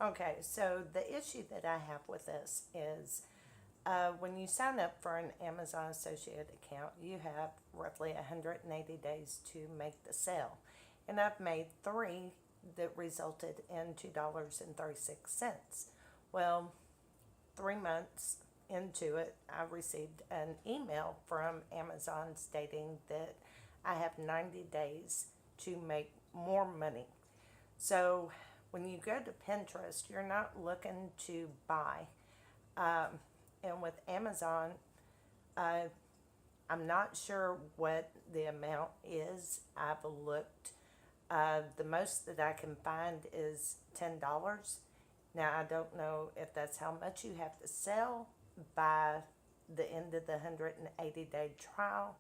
Okay, so the issue that I have with this is when you sign up for an Amazon Associate account, you have roughly 180 days to make the sale. And I've made three that resulted in $2.36. Well, 3 months into it, I received an email from Amazon stating that I have 90 days to make more money. So when you go to Pinterest, you're not looking to buy. And with Amazon, uh, I'm not sure what the amount is. I've looked. The most that I can find is $10. Now, I don't know if that's how much you have to sell by the end of the 180-day trial,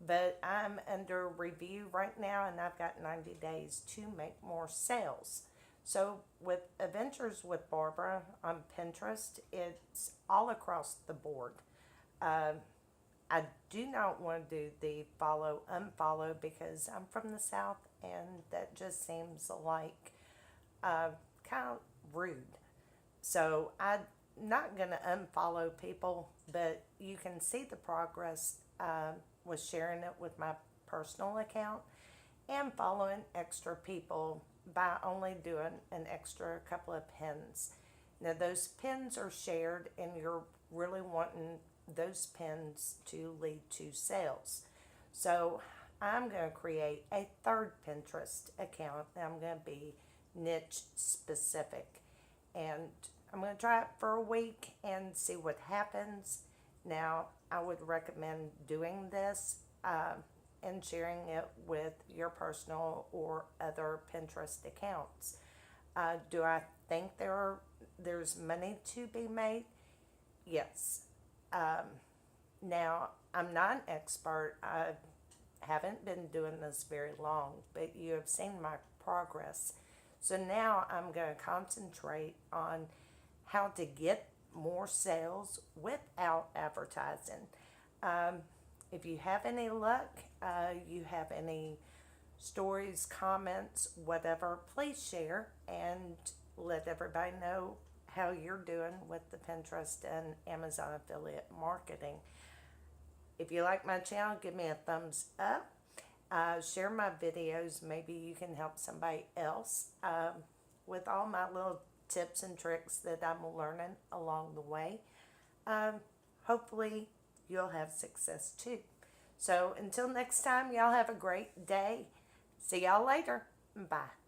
but I'm under review right now and I've got 90 days to make more sales. So, with Adventures with Barbara on Pinterest, it's all across the board. Uh, I do not want to do the follow unfollow because I'm from the South and that just seems like uh, kind of rude. So I'm not going to unfollow people, but you can see the progress with sharing it with my personal account and following extra people by only doing an extra couple of pins. Now, those pins are shared, and you're really wanting those pins to lead to sales. So, I'm going to create a third Pinterest account. I'm going to be niche specific, and I'm going to try it for a week and see what happens. Now, I would recommend doing this and sharing it with your personal or other Pinterest accounts. Do I think there's money to be made? Yes. Um, Now, I'm not an expert. I haven't been doing this very long, but you have seen my progress. So now I'm going to concentrate on how to get more sales without advertising. Um, if you have any luck, you have any stories, comments, whatever, please share and let everybody know how you're doing with the Pinterest and Amazon affiliate marketing. If you like my channel, give me a thumbs up. Share my videos. Maybe you can help somebody else with all my little tips and tricks that I'm learning along the way. Um, Hopefully, you'll have success too. So, until next time, y'all have a great day. See y'all later. Bye.